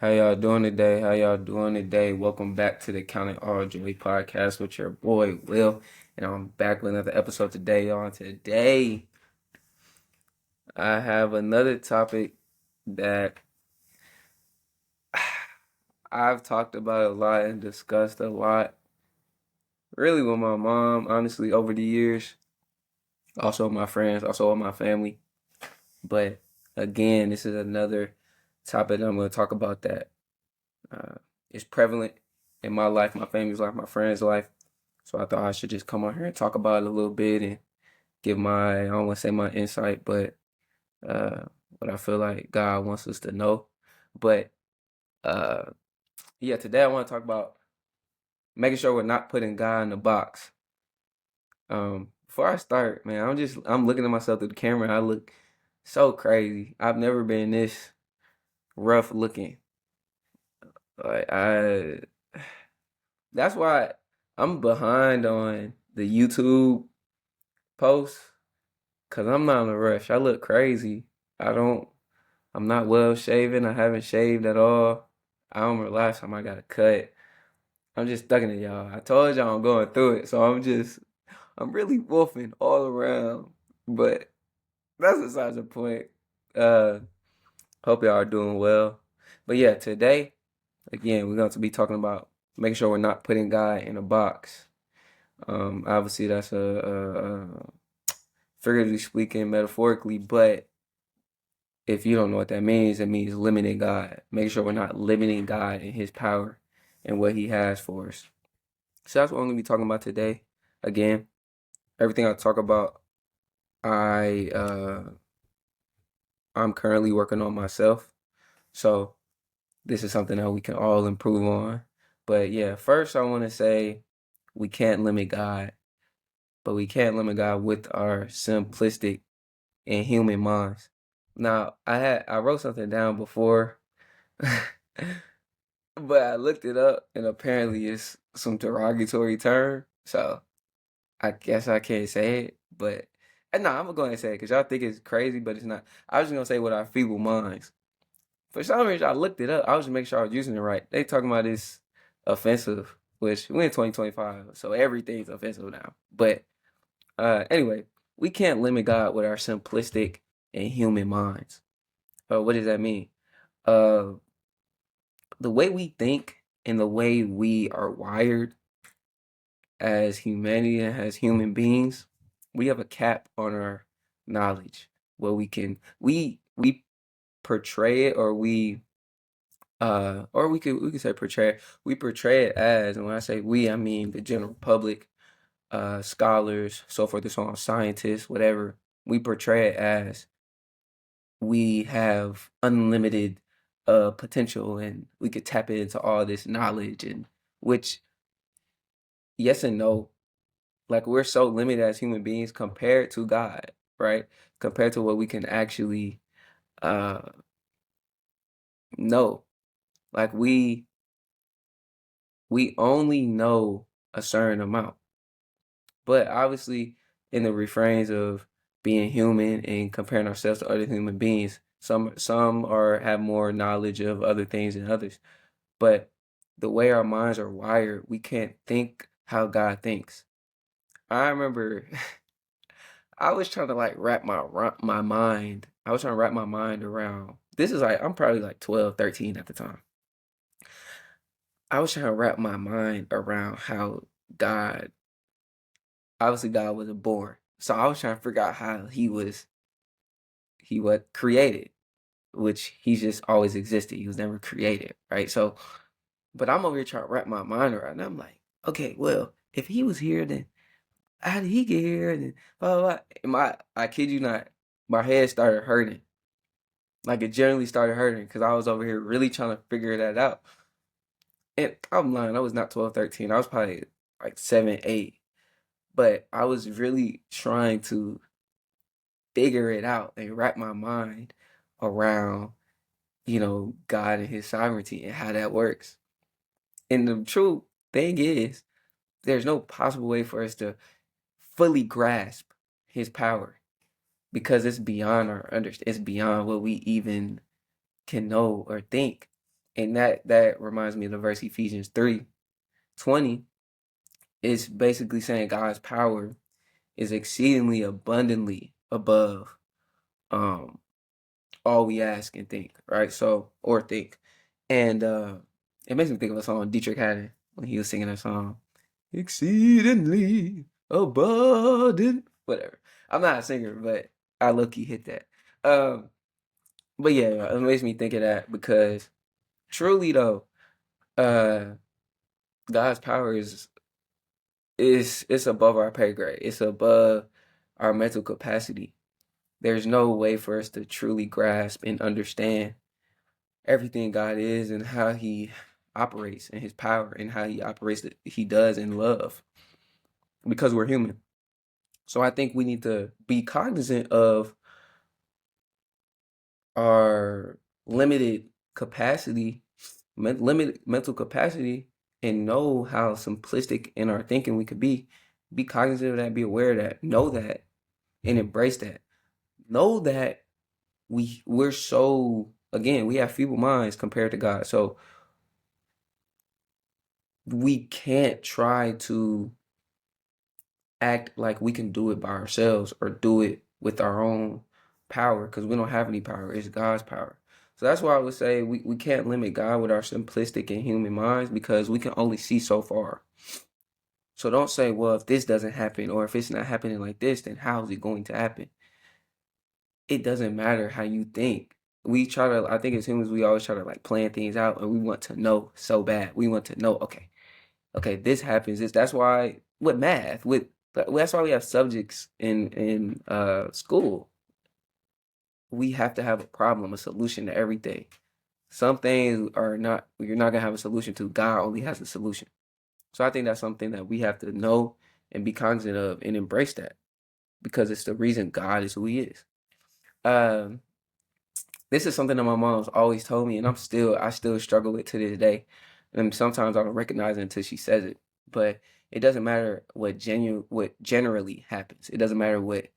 How y'all doing today? How y'all doing today? Welcome back to the Counting All Joy podcast with your boy Will, and I'm back with another episode today. Today, I have another topic that I've talked about a lot and discussed a lot, really with my mom, honestly, over the years. Also with my friends, also with my family. But again, this is another topic that I'm going to talk about that uh, is prevalent in my life, my family's life, my friends' life. So I thought I should just come on here and talk about it a little bit and give I don't want to say my insight, but uh, what I feel like God wants us to know. But uh, yeah, today I want to talk about making sure we're not putting God in the box. Before I start, man, I'm looking at myself through the camera. I look so crazy. I've never been this rough looking. Like that's why I'm behind on the YouTube posts because I'm not in a rush. I look crazy. I don't, I'm not well shaven. I haven't shaved at all. I don't remember last time I got a cut. I'm just stuck in it, y'all. I told y'all I'm going through it. So I'm really wolfing all around. But that's besides the point. Uh, Hope y'all are doing well. But yeah, today, again, we're going to be talking about making sure we're not putting God in a box. Obviously, that's figuratively speaking, metaphorically, but if you don't know what that means, it means limiting God. Make sure we're not limiting God in His power and what He has for us. So that's what I'm gonna be talking about today. Again, everything I talk about, I I'm currently working on myself. So this is something that we can all improve on. But yeah, first I want to say we can't limit God, but we can't limit God with our simplistic and human minds. Now, I wrote something down before, but I looked it up and apparently it's some derogatory term. So I guess I can't say it, but and no, I'm gonna go ahead and say it because y'all think it's crazy, but it's not. I was just gonna say with our feeble minds. For some reason, I looked it up. I was just making sure I was using it right. They talking about this offensive, which we in 2025, so everything's offensive now. But anyway, we can't limit God with our simplistic and human minds. What does that mean? Uh, the way we think and the way we are wired as humanity and as human beings, we have a cap on our knowledge where we portray it or we could say portray it. We portray it as, and when I say we, I mean the general public, scholars, so forth and so on, scientists, whatever. We portray it as we have unlimited potential and we could tap into all this knowledge, and which yes and no. Like we're so limited as human beings compared to God, right? Compared to what we can actually uh know. Like we only know a certain amount. But obviously in the refrains of being human and comparing ourselves to other human beings, some are have more knowledge of other things than others. But the way our minds are wired, we can't think how God thinks. I remember I was trying to like my mind. I was trying to wrap my mind around. This is like I'm probably like 12, 13 at the time. I was trying to wrap my mind around how God, obviously God wasn't born. So I was trying to figure out how he was created, which he's just always existed. He was never created, right? So, but I'm over here trying to wrap my mind around. And I'm like, okay, well, if he was here, then how did he get here? And blah, blah, blah. And I kid you not, my head started hurting. Like it generally started hurting because I was over here really trying to figure that out. And I'm lying, I was not 12, 13. I was probably like 7, 8. But I was really trying to figure it out and wrap my mind around, God and his sovereignty and how that works. And the true thing is, there's no possible way for us to fully grasp his power because it's beyond our understanding. It's beyond what we even can know or think. And that reminds me of the verse Ephesians 3:20. It's basically saying God's power is exceedingly abundantly above um all we ask and think, right? So or think. And it makes me think of a song Dietrich Haddon when he was singing that song. Exceedingly abundant. Whatever. I'm not a singer, but I low-key hit that. Um, but yeah, it makes me think of that because truly though, uh God's power is it's above our pay grade. It's above our mental capacity. There's no way for us to truly grasp and understand everything God is and how he operates and his power and how he operates he does in love because we're human. So I think we need to be cognizant of our limited capacity, limited mental capacity, and know how simplistic in our thinking we could be. Be cognizant of that, be aware of that, know that, and embrace that. Know that we're so again, we have feeble minds compared to God. So we can't try to act like we can do it by ourselves or do it with our own power because we don't have any power. It's God's power. So that's why I would say we can't limit God with our simplistic and human minds because we can only see so far. So don't say, well, if this doesn't happen or if it's not happening like this, then how is it going to happen? It doesn't matter how you think. We try to, I think as humans, we always try to like plan things out and we want to know so bad. We want to know, okay, this happens. That's why with math, that's why we have subjects in school. We have to have a problem, a solution to everything. Some things are not you're not gonna have a solution to. God only has a solution. So I think that's something that we have to know and be cognizant of and embrace that because it's the reason God is who He is. Um, this is something that my mom's always told me, and I still struggle with to this day. And sometimes I don't recognize it until she says it. But it doesn't matter what generally happens. It doesn't matter what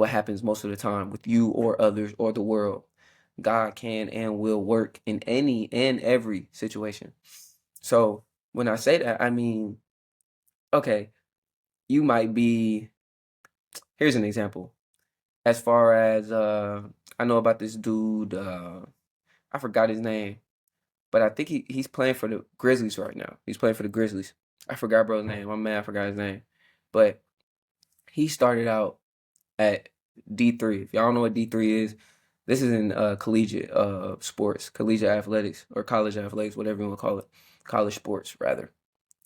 happens most of the time with you or others or the world. God can and will work in any and every situation. So when I say that, I mean, okay, you might be. Here's an example. As far as I know about this dude. I forgot his name. But I think he's playing for the Grizzlies right now. He's playing for the Grizzlies. I forgot bro's name. My man, I forgot his name. But he started out at D3. If y'all don't know what D3 is, this is in collegiate sports, collegiate athletics, or college athletics, whatever you want to call it. College sports, rather.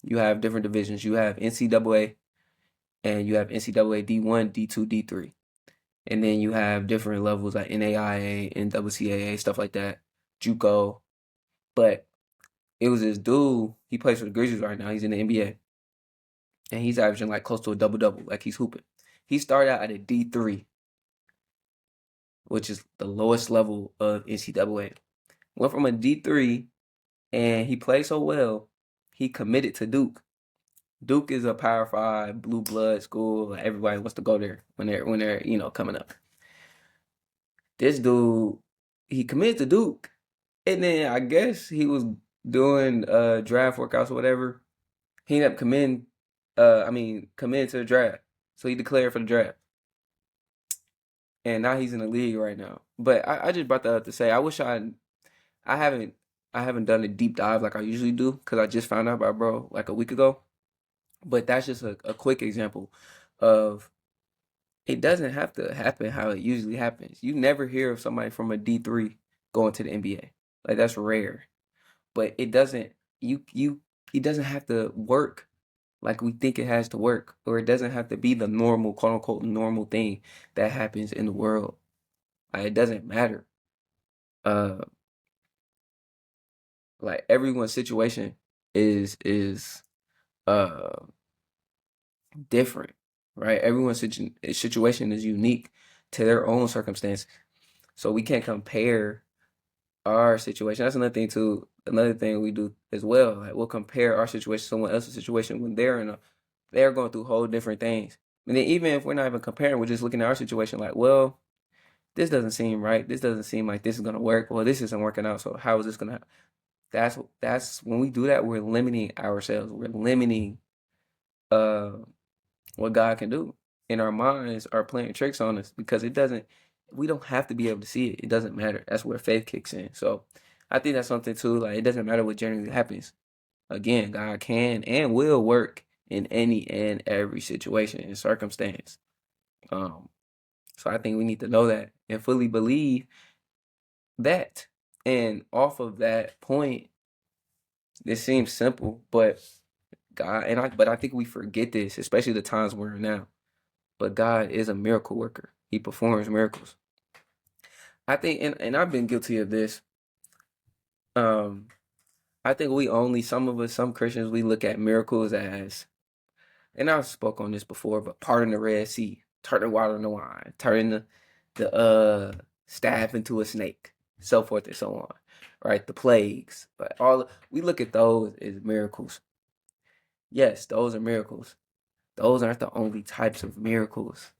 You have different divisions. You have NCAA, and you have NCAA D1, D2, D3. And then you have different levels like NAIA, NCAA, stuff like that, JUCO. But it was this dude. He plays for the Grizzlies right now. He's in the NBA, and he's averaging like close to a double double, like he's hooping. He started out at a D3, which is the lowest level of NCAA. Went from a D3, and he played so well, he committed to Duke. Duke is a Power Five blue blood school. Like everybody wants to go there when they're coming up. This dude, he committed to Duke, and then I guess he was doing draft workouts or whatever. He ended up committing to the draft. So he declared for the draft. And now he's in the league right now. But I just brought that up to say I haven't I haven't done a deep dive like I usually do because I just found out about bro like a week ago. But that's just a quick example of it doesn't have to happen how it usually happens. You never hear of somebody from a D3 going to the NBA. Like that's rare. But it doesn't you it doesn't have to work like we think it has to work, or it doesn't have to be the normal, quote unquote, normal thing that happens in the world. Like, it doesn't matter. Uh, like everyone's situation is uh different, right? Everyone's situation is unique to their own circumstances, so we can't compare our situation. That's another thing too. Another thing we do as well. Like we'll compare our situation to someone else's situation when they're going through whole different things. And then even if we're not even comparing, we're just looking at our situation like, well, this doesn't seem right. This doesn't seem like this is gonna work. Well, this isn't working out. So how is this gonna happen? That's when we do that, we're limiting ourselves. We're limiting uh what God can do. And our minds are playing tricks on us because we don't have to be able to see it. It doesn't matter. That's where faith kicks in. So I think that's something too. Like, it doesn't matter what generally happens. Again, God can and will work in any and every situation and circumstance. Um, so I think we need to know that and fully believe that. And off of that point, it seems simple, but but I think we forget this, especially the times we're in now. But God is a miracle worker. He performs miracles. I think, and I've been guilty of this. Um, I think some of us, some Christians, we look at miracles as, and I've spoke on this before, but parting the Red Sea, turning water into wine, turning the staff into a snake, so forth and so on, right? The plagues, but we look at those as miracles. Yes, those are miracles. Those aren't the only types of miracles.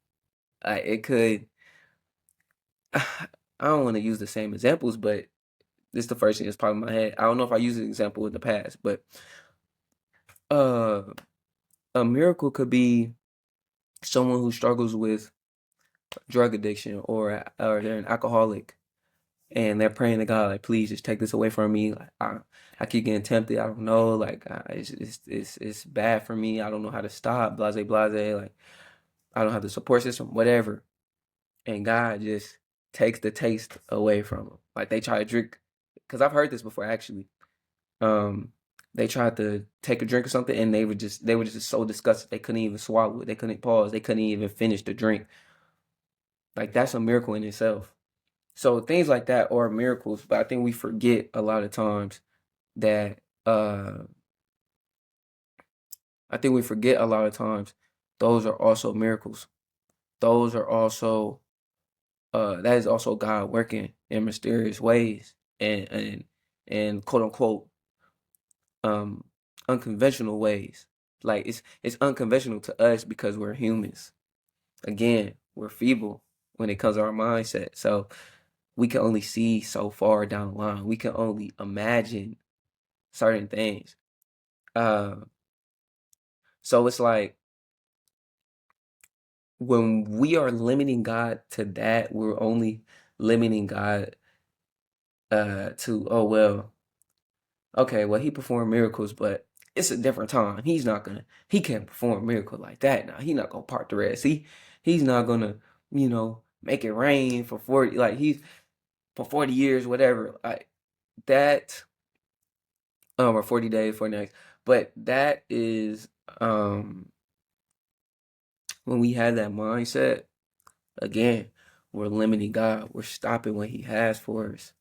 It could, I don't want to use the same examples, but this is the first thing that's popping in my head. I don't know if I used an example in the past, but uh, a miracle could be someone who struggles with drug addiction, or they're an alcoholic and they're praying to God, like, please just take this away from me. Like, I keep getting tempted. I don't know. Like, it's bad for me. I don't know how to stop. Blase, blase. Like, I don't have the support system. Whatever. And God just takes the taste away from them. Like, they try to drink, because I've heard this before actually. Um, they tried to take a drink or something, and they were just so disgusted they couldn't even swallow it. They couldn't pause. They couldn't even finish the drink. Like, that's a miracle in itself. So things like that are miracles, but I think we forget a lot of times that I think we forget a lot of times those are also miracles. Those are also that is also God working in mysterious ways and quote unquote um unconventional ways. Like, it's unconventional to us because we're humans. Again, we're feeble when it comes to our mindset. So we can only see so far down the line. We can only imagine certain things. Uh, so it's like when we are limiting God to that, we're only limiting God to, oh well, okay, well, he performed miracles, but it's a different time. He can't perform a miracle like that now. He's not gonna part the Red Sea. He's not gonna, make it rain for 40, like for 40 years, whatever. Like that, or 40 days, 40 nights. But that is, when we have that mindset, again, we're limiting God. We're stopping what He has for us.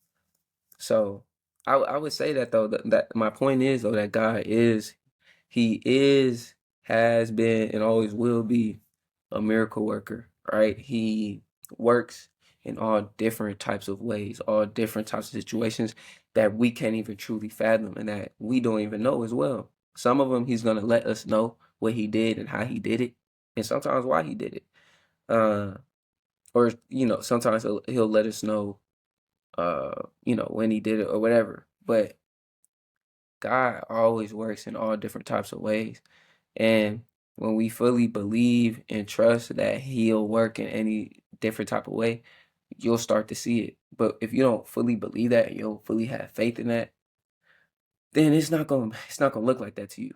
So I would say that though, that my point is though that He is, has been, and always will be a miracle worker, right? He works in all different types of ways, all different types of situations that we can't even truly fathom and that we don't even know as well. Some of them He's gonna let us know what He did and how He did it, and sometimes why He did it. Uh, or sometimes he'll let us know, when He did it or whatever. But God always works in all different types of ways. And when we fully believe and trust that He'll work in any different type of way, you'll start to see it. But if you don't fully believe that, and you don't fully have faith in that, then it's not gonna look like that to you.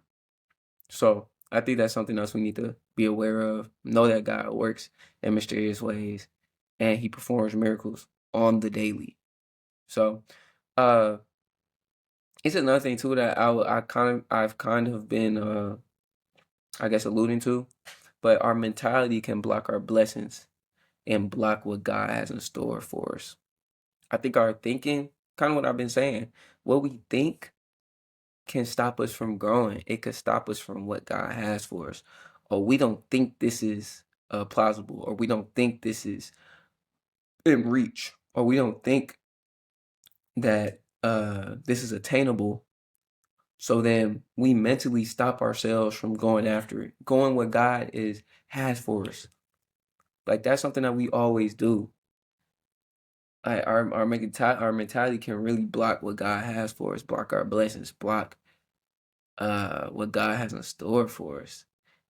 So I think that's something else we need to be aware of. Know that God works in mysterious ways and He performs miracles on the daily. So uh it's another thing too that I've kind of been I guess alluding to, but our mentality can block our blessings and block what God has in store for us. I think our thinking, kind of what I've been saying, what we think can stop us from growing. It could stop us from what God has for us. Or we don't think this is plausible, or we don't think this is in reach, or we don't think that this is attainable. So then we mentally stop ourselves from going after it, going what God has for us. Like, that's something that we always do. our mentality can really block what God has for us, block our blessings, block what God has in store for us.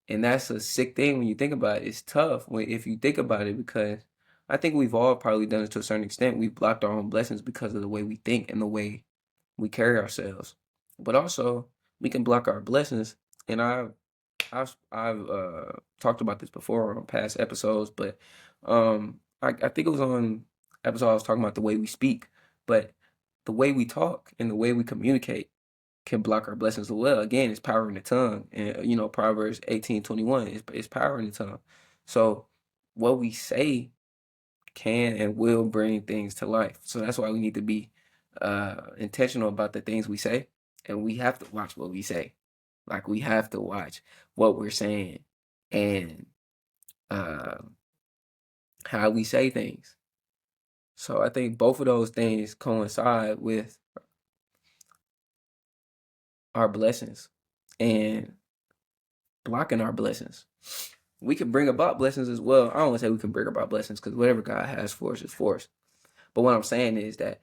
And that's a sick thing when you think about it. It's tough when if you think about it because I think we've all probably done it to a certain extent. We've blocked our own blessings because of the way we think and the way we carry ourselves. But also we can block our blessings. And I've talked about this before on past episodes, but I think it was on episode I was talking about the way we speak, but the way we talk and the way we communicate can block our blessings as well. Again, it's power in the tongue. And Proverbs 18:21 is power in the tongue. So what we say can and will bring things to life. So that's why we need to be intentional about the things we say. And we have to watch what we say. Like we have to watch what we're saying and uh how we say things. So I think both of those things coincide with our blessings and blocking our blessings. We can bring about blessings as well. I don't want to say we can bring about blessings because whatever God has for us is for us. But what I'm saying is that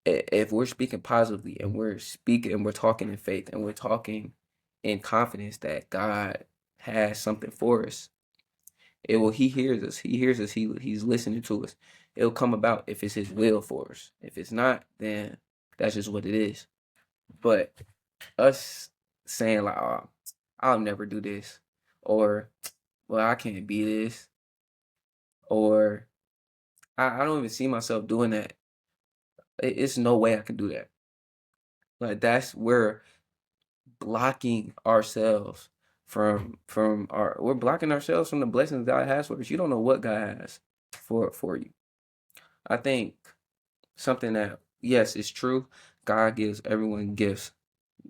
if we're speaking positively and we're speaking and we're talking in faith and we're talking in confidence that God has something for us, he hears us. He hears us. He's listening to us. It'll come about if it's his will for us. If it's not, then that's just what it is. But us saying like, oh, I'll never do this, or well, I can't be this, or I don't even see myself doing that. It's no way I can do that. Like that's where blocking ourselves from our we're blocking ourselves from the blessings God has for us. You don't know what God has for you. I think something that yes, it's true. God gives everyone gifts.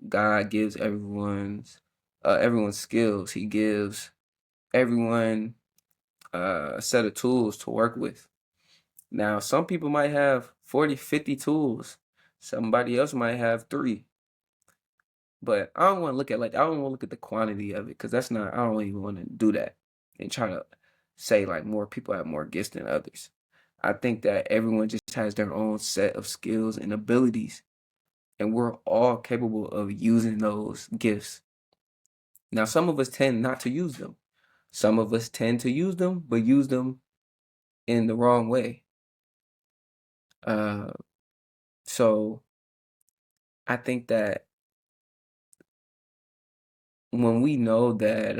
God gives everyone's skills. He gives everyone a set of tools to work with. Now, some people might have 40, 50 tools. Somebody else might have 3. But I don't want to look at I don't want to look at the quantity of it because that's not I don't even want to do that and try to say like more people have more gifts than others. I think that everyone just has their own set of skills and abilities, and we're all capable of using those gifts. Now, some of us tend not to use them. Some of us tend to use them, but use them in the wrong way. Uh, so I think that when we know that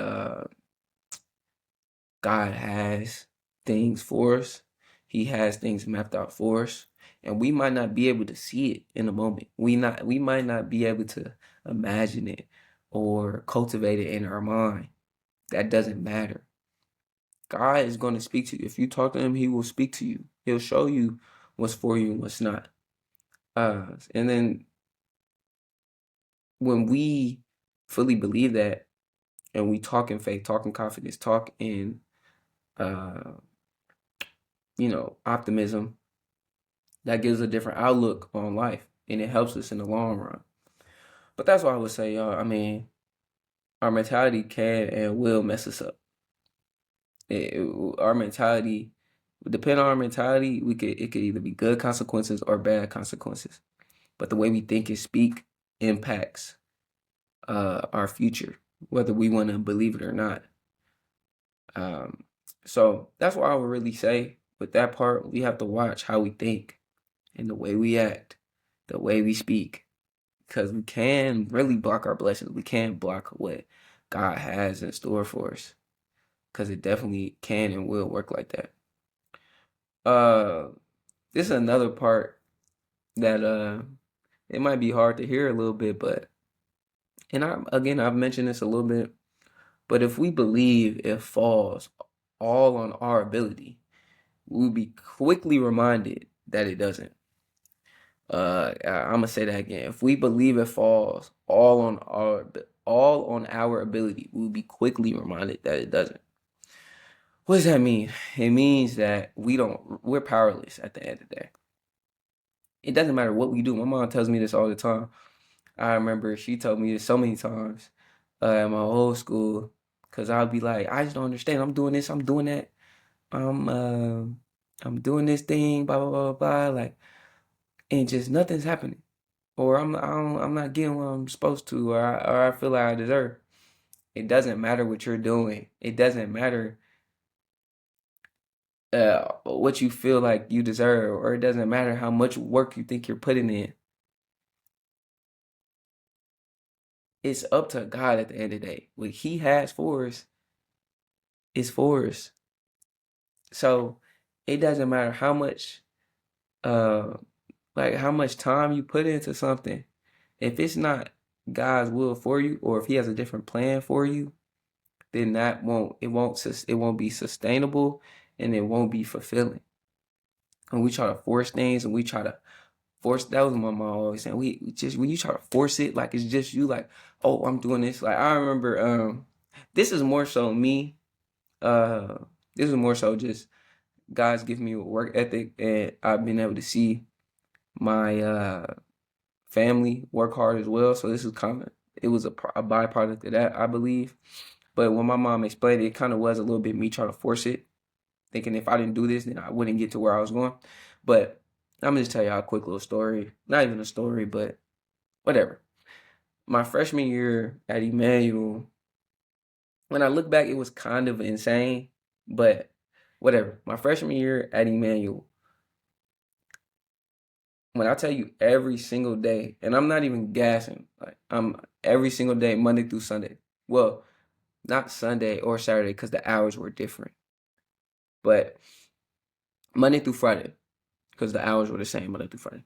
God has things for us, He has things mapped out for us, and we might not be able to see it in a moment. We might not be able to imagine it or cultivate it in our mind. That doesn't matter. God is going to speak to you. If you talk to him, he will speak to you. He'll show you what's for you and what's not. And then when we fully believe that and we talk in faith, talk in confidence, talk in uh, optimism, that gives a different outlook on life and it helps us in the long run. But that's why I would say, y'all, I mean, our mentality can and will mess us up. Our mentality, depending on our mentality, it could either be good consequences or bad consequences. But the way we think and speak impacts our future, whether we want to believe it or not. Um, so that's what I would really say. With that part, we have to watch how we think and the way we act, the way we speak, because we can really block our blessings. We can block what God has in store for us, because it definitely can and will work like that. Uh, this is another part that it might be hard to hear a little bit, but I've mentioned this a little bit, but if we believe it falls all on our ability, we'll be quickly reminded that it doesn't. I'm gonna say that again. If we believe it falls all on our ability, we'll be quickly reminded that it doesn't. What does that mean? It means that we're powerless at the end of the day. It doesn't matter what we do. My mom tells me this all the time. I remember she told me this so many times at my old school, because I'll be like, I just don't understand. I'm doing this, I'm doing that. I'm I'm doing this thing, blah blah blah blah, like, and just nothing's happening, or I'm not getting what I'm supposed to, or I feel like I deserve. It doesn't matter what you're doing. It doesn't matter what you feel like you deserve, or it doesn't matter how much work you think you're putting in. It's up to God at the end of the day. What He has for us is for us. So it doesn't matter how much uh like how much time you put into something. If it's not God's will for you, or if He has a different plan for you, then it won't be sustainable, and it won't be fulfilling. And we try to force things, and we try to force, that was my mom always saying, we just, when you try to force it, like it's just you, like, oh, I'm doing this. Like I remember this is more so me, uh this is more so just God's given me a work ethic, and I've been able to see my family work hard as well. So this is kind of, it was a byproduct of that, I believe. But when my mom explained it, it kind of was a little bit me trying to force it, thinking if I didn't do this, then I wouldn't get to where I was going. But I'm gonna just tell y'all a quick little story. Not even a story, but whatever. My freshman year at Emmanuel, when I look back, it was kind of insane, but whatever. My freshman year at Emmanuel, when I tell you every single day, and I'm not even gassing, like I'm every single day, Monday through Sunday. Well, not Sunday or Saturday because the hours were different, but Monday through Friday because the hours were the same Monday through Friday.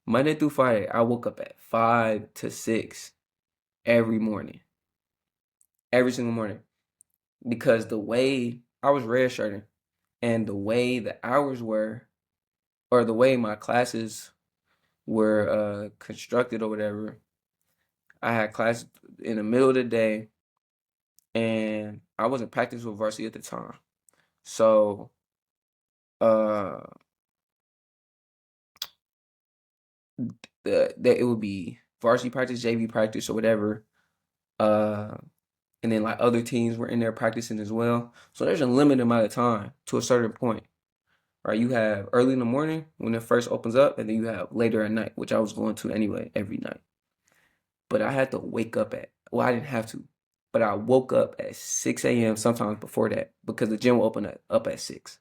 Monday through Friday, I woke up at 5 to 6 every morning, every single morning, because the way I was redshirting and the way the hours were, or the way my classes were constructed or whatever, I had class in the middle of the day, and I wasn't practicing with varsity at the time. So uh it would be varsity practice, JV practice, or whatever. Uh and then like other teams were in there practicing as well. So there's a limited amount of time to a certain point. Right? You have early in the morning when it first opens up, and then you have later at night, which I was going to anyway every night. But I had to wake up at, well, I didn't have to, but I woke up at 6 a.m. sometimes before that because the gym will open up at 6.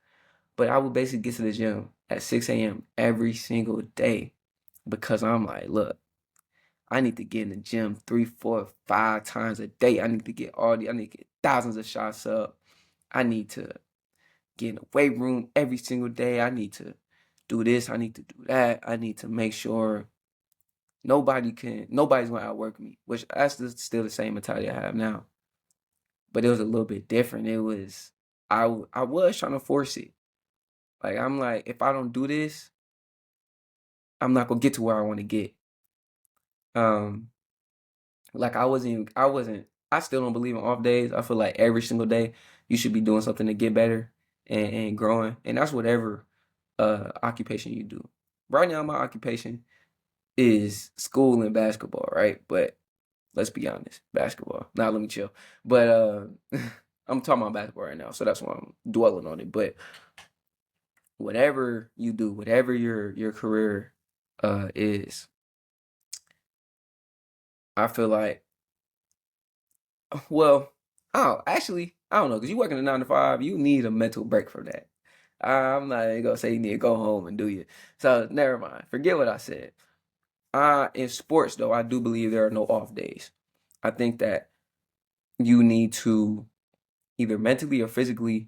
But I would basically get to the gym at 6 a.m. every single day because I'm like, look, I need to get in the gym 3, 4, 5 times a day. I need to get I need to get thousands of shots up. I need to get in the weight room every single day. I need to do this. I need to do that. I need to make sure nobody's gonna outwork me, which that's still the same mentality I have now. But it was a little bit different. It was, I was trying to force it. Like I'm like, if I don't do this, I'm not gonna get to where I want to get. Um, like I still don't believe in off days. I feel like every single day you should be doing something to get better and growing. And that's whatever occupation you do. Right now my occupation is school and basketball, right? But let's be honest, basketball. Now let me chill. But I'm talking about basketball right now, so that's why I'm dwelling on it. But whatever you do, whatever your career is, I feel like, well, I don't know, because you working a 9 to 5, you need a mental break from that. I'm not even gonna say you need to go home and do it. So never mind. Forget what I said. In sports though, I do believe there are no off days. I think that you need to either mentally or physically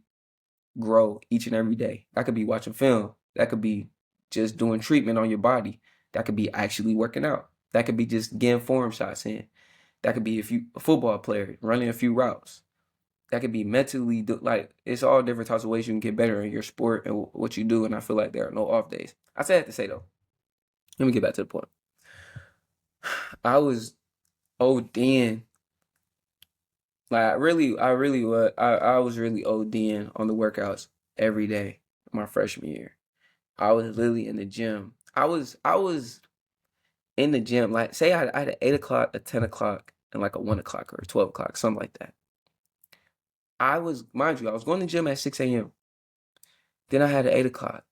grow each and every day. That could be watching film. That could be just doing treatment on your body. That could be actually working out. That could be just getting form shots in. That could be if you a football player running a few routes. That could be mentally like it's all different types of ways you can get better in your sport and what you do. And I feel like there are no off days. I say that to say though. Let me get back to the point. I was ODing. Like I really was. I was really ODing on the workouts every day my freshman year. I was literally in the gym. I was in the gym. Like say I had an 8 o'clock, a 10 o'clock, and like a 1 o'clock or a 12 o'clock, something like that. I was, mind you, I was going to the gym at 6 a.m. Then I had an 8 o'clock.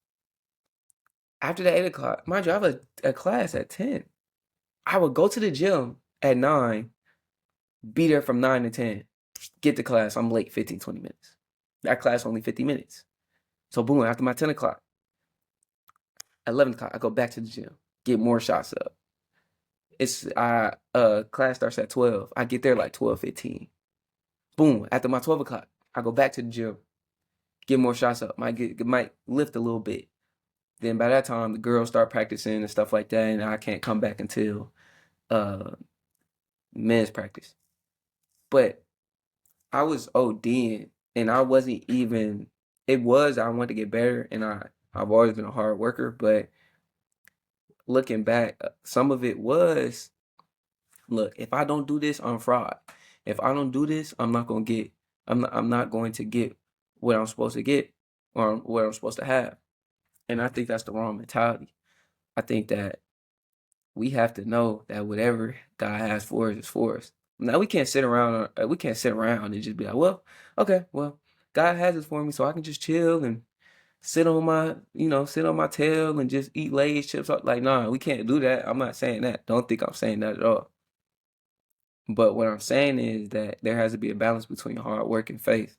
After the 8 o'clock, mind you, I have a class at 10. I would go to the gym at 9, be there from 9 to 10, get to class. I'm late 15, 20 minutes. That class only 50 minutes. So boom, after my 10 o'clock, 11 o'clock, I go back to the gym, get more shots up. It's class starts at 12. I get there like 12:15. Boom, after my 12 o'clock, I go back to the gym, get more shots up. Might lift a little bit. Then by that time, the girls start practicing and stuff like that, and I can't come back until uh men's practice. But I was ODing, and I wasn't even. It was I wanted to get better, and I've always been a hard worker. But looking back, some of it was, look, if I don't do this, I'm fraud. If I don't do this, I'm not gonna get. I'm not going to get what I'm supposed to get or what I'm supposed to have. And I think that's the wrong mentality. I think that we have to know that whatever God has for us is for us. Now we can't sit around and just be like, well, okay, well, God has it for me, so I can just chill and sit on my tail and just eat Lay's chips. Like, nah, we can't do that. I'm not saying that. Don't think I'm saying that at all. But what I'm saying is that there has to be a balance between hard work and faith.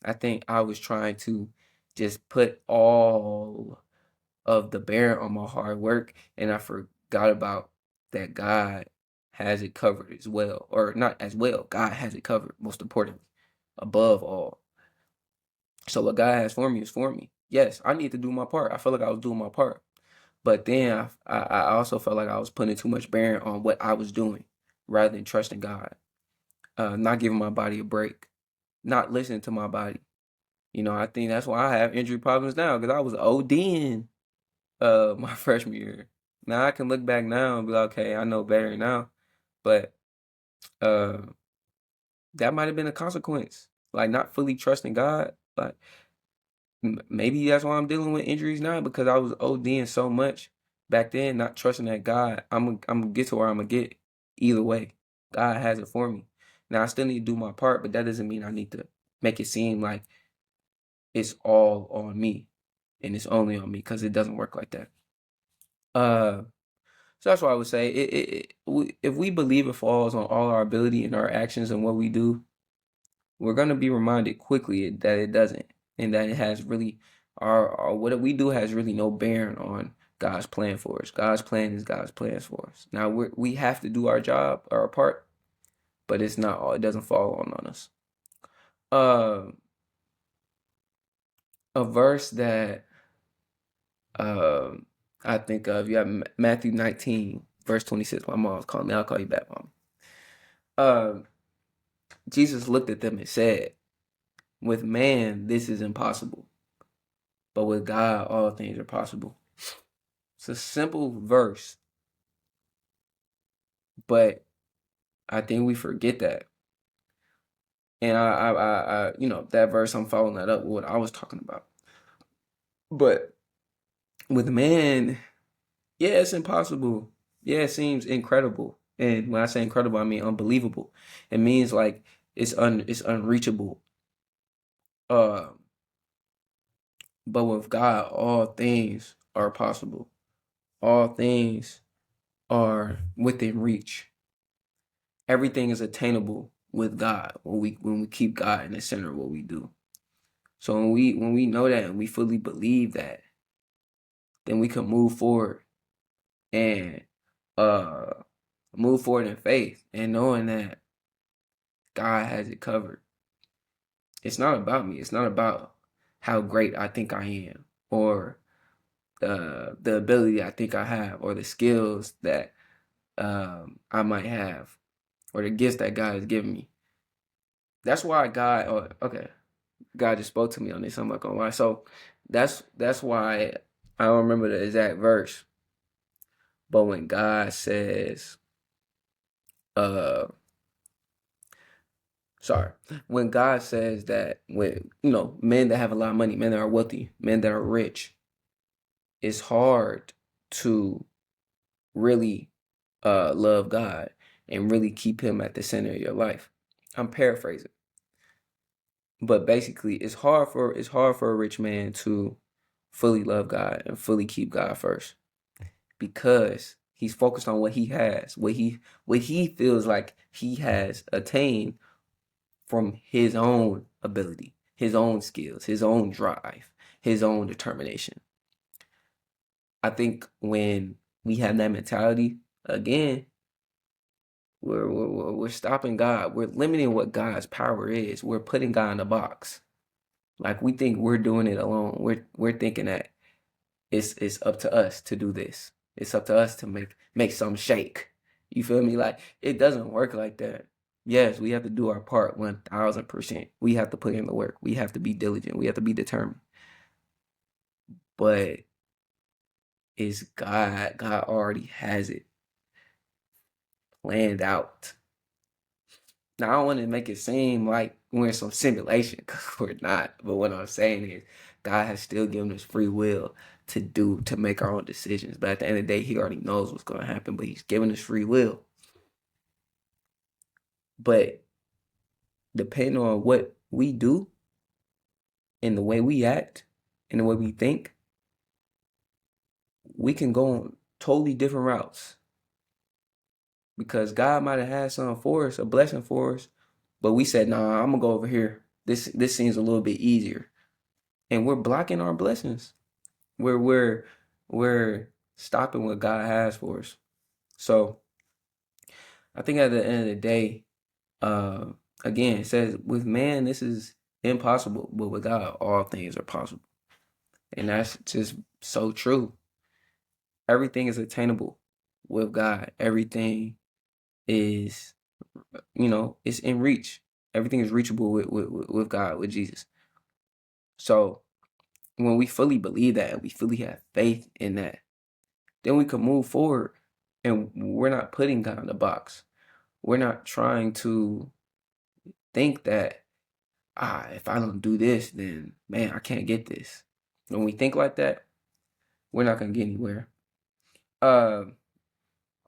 I think I was trying to just put all of the bear on my hard work, and I forgot about that God has it covered as well, or not as well. God has it covered, most importantly, above all. So what God has for me is for me. Yes, I need to do my part. I felt like I was doing my part, but then I also felt like I was putting too much bearing on what I was doing rather than trusting God, not giving my body a break, not listening to my body. I think that's why I have injury problems now because I was ODing my freshman year. Now I can look back now and be like, okay, I know better now, but uh, that might have been a consequence, like not fully trusting God. Like maybe that's why I'm dealing with injuries now because I was ODing so much back then, not trusting that God. I'm gonna get to where I'm gonna get either way. God has it for me. Now I still need to do my part, but that doesn't mean I need to make it seem like it's all on me and it's only on me because it doesn't work like that. Uh, So that's why I would say if we believe it falls on all our ability and our actions and what we do, we're gonna be reminded quickly that it doesn't, and that it has really our what we do has really no bearing on God's plan for us. God's plan is God's plans for us. Now we have to do our job, our part, but it's not all. It doesn't fall on us. Uh, a verse that um I think of, you have Matthew 19, verse 26. My mom's calling me. I'll call you back, mom. Uh, Jesus looked at them and said, with man, this is impossible, but with God, all things are possible. It's a simple verse, but I think we forget that. And that verse, I'm following that up with what I was talking about. But with man, yeah, it's impossible. Yeah, it seems incredible. And when I say incredible, I mean unbelievable. It means like it's unreachable. Uh, but with God, all things are possible. All things are within reach. Everything is attainable with God when we keep God in the center of what we do. So when we know that and we fully believe that, then we can and uh move forward in faith and knowing that God has it covered. It's not about me. It's not about how great I think I am or the ability I think I have or the skills that I might have or the gifts that God has given me. That's why God just spoke to me on this. I'm not gonna lie. So that's why I don't remember the exact verse. But when God says, uh, sorry, when God says that when men that have a lot of money, men that are wealthy, men that are rich, it's hard to really love God and really keep Him at the center of your life. I'm paraphrasing, but basically, it's hard for a rich man to fully love God and fully keep God first, because he's focused on what he has, what he feels like he has attained from his own ability, his own skills, his own drive, his own determination. I think when we have that mentality, again, we're stopping God. We're limiting what God's power is. We're putting God in a box. Like, we think we're doing it alone. We're thinking that it's up to us to do this. It's up to us to make some shake. You feel me? Like, it doesn't work like that. Yes, we have to do our part 1000%. We have to put in the work. We have to be diligent. We have to be determined. But it's God. God already has it planned out. Now, I don't want to make it seem like we're in some simulation, because we're not. But what I'm saying is, God has still given us free will to make our own decisions. But at the end of the day, He already knows what's going to happen. But He's given us free will. But depending on what we do and the way we act and the way we think, we can go on totally different routes. Because God might have had something for us, a blessing for us, but we said, "Nah, I'm gonna go over here. This seems a little bit easier," and we're blocking our blessings. We're stopping what God has for us. So I think at the end of the day, uh, again, it says with man this is impossible, but with God all things are possible, and that's just so true. Everything is attainable with God. Everything is, it's in reach. Everything is reachable with God, with Jesus. So when we fully believe that and we fully have faith in that, then we can move forward, and we're not putting God in the box. We're not trying to think that, if I don't do this, then man, I can't get this. When we think like that, we're not gonna get anywhere. Uh,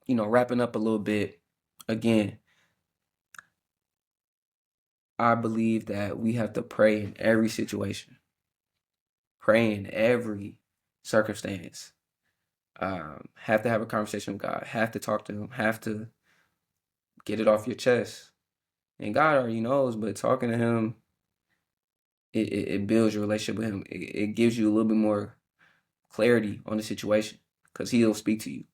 wrapping up a little bit, again, I believe that we have to pray in every situation, pray in every circumstance. Have to have a conversation with God, have to talk to Him, have to get it off your chest. And God already knows, but talking to Him, it builds your relationship with Him. It gives you a little bit more clarity on the situation, because He'll speak to you.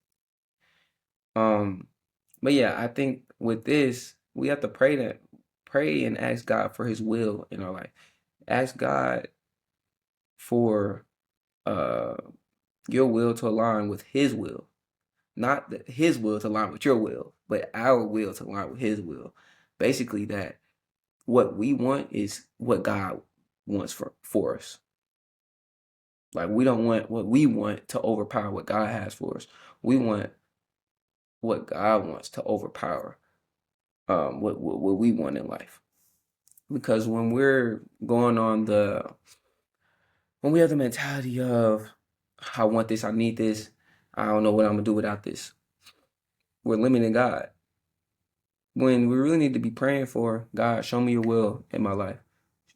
But yeah, I think with this, we have to pray and ask God for His will in our life. Ask God for uh your will to align with His will. Not that His will to align with your will, but our will to align with His will. Basically, that what we want is what God wants for us. Like, we don't want what we want to overpower what God has for us. We want what God wants to overpower what we want in life. Because when we're going on when we have the mentality of, I want this, I need this, I don't know what I'm gonna do without this, we're limiting God. When we really need to be praying for, God, show me your will in my life.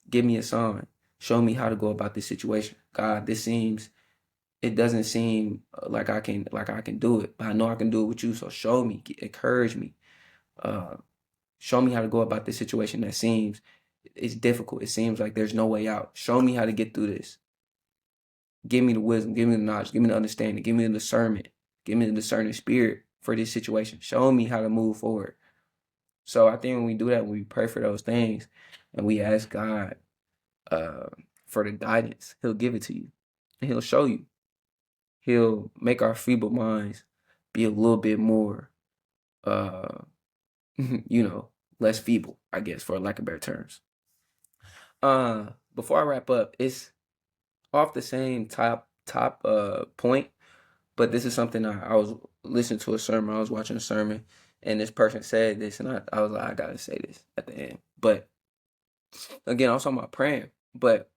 Give me a sign. Show me how to go about this situation. God, it doesn't seem like I can do it, but I know I can do it with you. So show me, encourage me, uh, show me how to go about this situation that seems it's difficult. It seems like there's no way out. Show me how to get through this. Give me the wisdom, give me the knowledge, give me the understanding, give me the discernment, give me the discerning spirit for this situation. Show me how to move forward. So I think when we do that, when we pray for those things and we ask God uh, for the guidance, He'll give it to you and He'll show you. He'll make our feeble minds be a little bit more, uh, less feeble, I guess, for lack of better terms. Before I wrap up, it's off the same top point, but this is something I was listening to a sermon. I was watching a sermon, and this person said this, and I was like, I gotta say this at the end. But again, I was talking about praying, but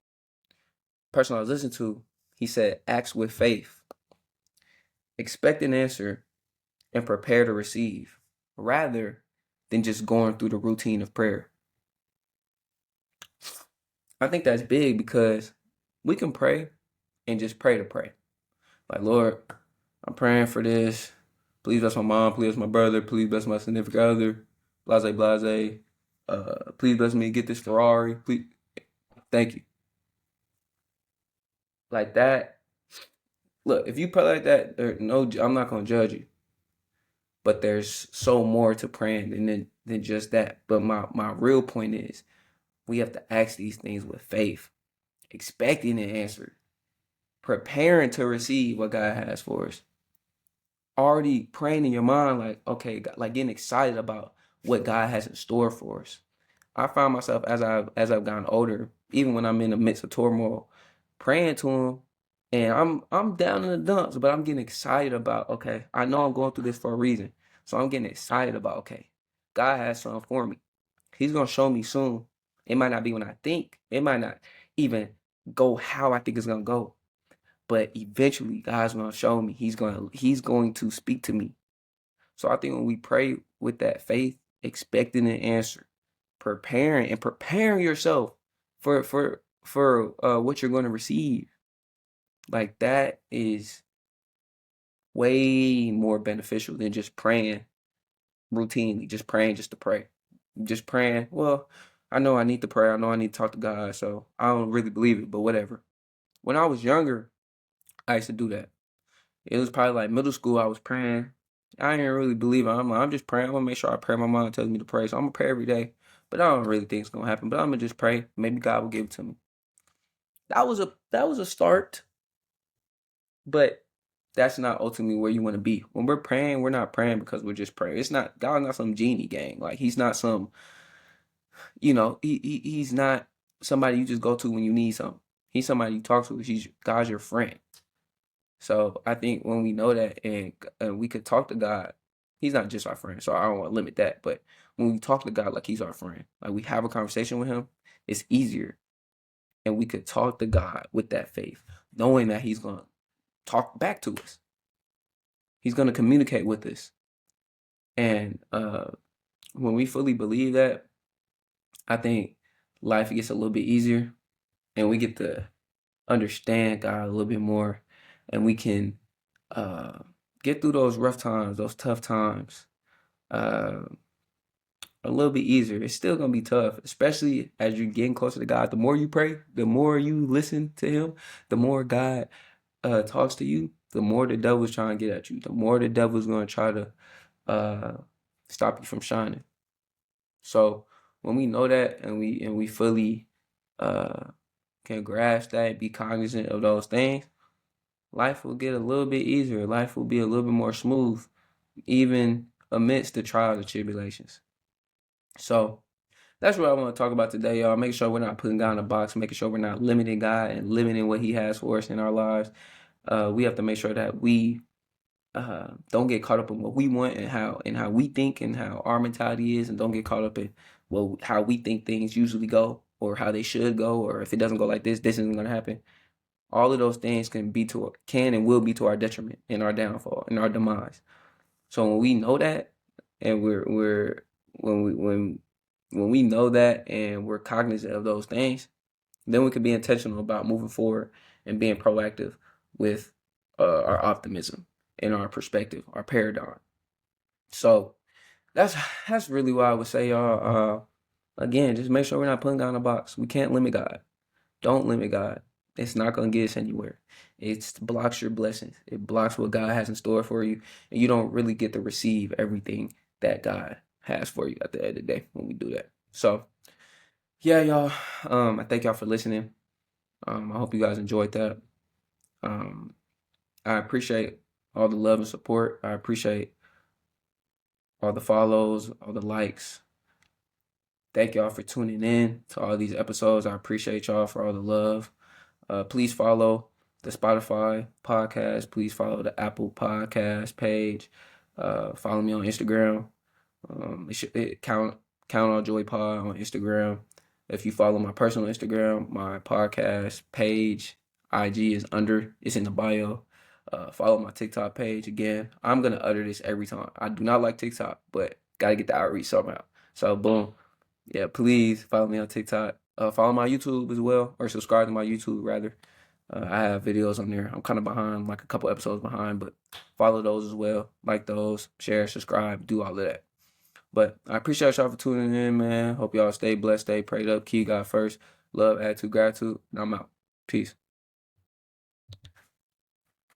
the person I was listening to, he said, ask with faith, expect an answer, and prepare to receive, rather than just going through the routine of prayer. I think that's big, because we can pray and just pray to pray. Like, Lord, I'm praying for this. Please bless my mom. Please bless my brother. Please bless my significant other. Blase, blase. Please bless me to get this Ferrari. Please, thank you. Like that. Look, if you pray like that, I'm not gonna judge you. But there's so more to praying than just that. But my real point is, we have to ask these things with faith, expecting an answer, preparing to receive what God has for us. Already praying in your mind, like, okay, like getting excited about what God has in store for us. I find myself as I've gotten older, even when I'm in the midst of turmoil, praying to Him, and I'm down in the dumps, but I'm getting excited about, okay, I know I'm going through this for a reason, so I'm getting excited about, okay, God has something for me. He's gonna show me soon. It might not be when I think. It might not even go how I think it's gonna go, but eventually God's gonna show me. He's going to speak to me. So I think when we pray with that faith, expecting an answer, preparing yourself for what you're going to receive, like that is way more beneficial than just praying routinely, just praying just to pray. Just praying, well, I know I need to pray. I know I need to talk to God, so I don't really believe it, but whatever. When I was younger, I used to do that. It was probably like middle school. I was praying. I didn't really believe it. I'm just praying. I'm gonna make sure I pray. My mom tells me to pray, so I'm gonna pray every day. But I don't really think it's gonna happen. But I'm gonna just pray. Maybe God will give it to me. That was a start, but that's not ultimately where you want to be. When we're praying, we're not praying because we're just praying. It's not God's not some genie gang. Like He's not some, he's not somebody you just go to when you need something. He's somebody you talk to. God's your friend. So I think when we know that and we could talk to God, He's not just our friend. So I don't want to limit that. But when we talk to God like He's our friend, like we have a conversation with Him, it's easier. And we could talk to God with that faith, knowing that He's going to talk back to us. He's going to communicate with us. And when we fully believe that, I think life gets a little bit easier and we get to understand God a little bit more, and we can uh, get through those rough times, those tough times, uh, a little bit easier. It's still gonna be tough, especially as you're getting closer to God. The more you pray, the more you listen to Him, the more God talks to you, the more the devil's trying to get at you, the more the devil's gonna try to uh, stop you from shining. So when we know that and we fully uh, can grasp that and be cognizant of those things, life will get a little bit easier. Life will be a little bit more smooth, even amidst the trials and tribulations. So that's what I want to talk about today, y'all. Make sure we're not putting God in a box, making sure we're not limiting God and limiting what He has for us in our lives. We have to make sure that we don't get caught up in what we want and how we think and how our mentality is, and don't get caught up in how we think things usually go or how they should go, or if it doesn't go like this isn't gonna happen. All of those things can and will be to our detriment and our downfall and our demise. So when we know that, and we're when we know that and we're cognizant of those things, then we can be intentional about moving forward and being proactive with our optimism and our perspective, our paradigm. So that's that's really what I would say, y'all. Again, just make sure we're not putting God in a box. We can't limit God. Don't limit God. It's not going to get us anywhere. It blocks your blessings. It blocks what God has in store for you. And you don't really get to receive everything that God has for you at the end of the day when we do that. So, yeah, y'all. I thank y'all for listening. I hope you guys enjoyed that. Um, I appreciate all the love and support. I appreciate all the follows, all the likes. Thank y'all for tuning in to all these episodes. I appreciate y'all for all the love. Please follow the Spotify podcast. Please follow the Apple podcast page. Follow me on Instagram. Count on Joy Pod on Instagram. If you follow my personal Instagram, my podcast page, IG it's in the bio. Follow my TikTok page. Again, I'm gonna utter this every time. I do not like TikTok, but gotta get the outreach somehow. So boom. Yeah, please follow me on TikTok. Follow my YouTube as well, or subscribe to my YouTube rather. I have videos on there. I'm kind of behind, like a couple episodes behind, but follow those as well. Like those, share, subscribe, do all of that. But I appreciate y'all for tuning in, man. Hope y'all stay blessed, stay prayed up, keep God first. Love, attitude, gratitude. And I'm out. Peace.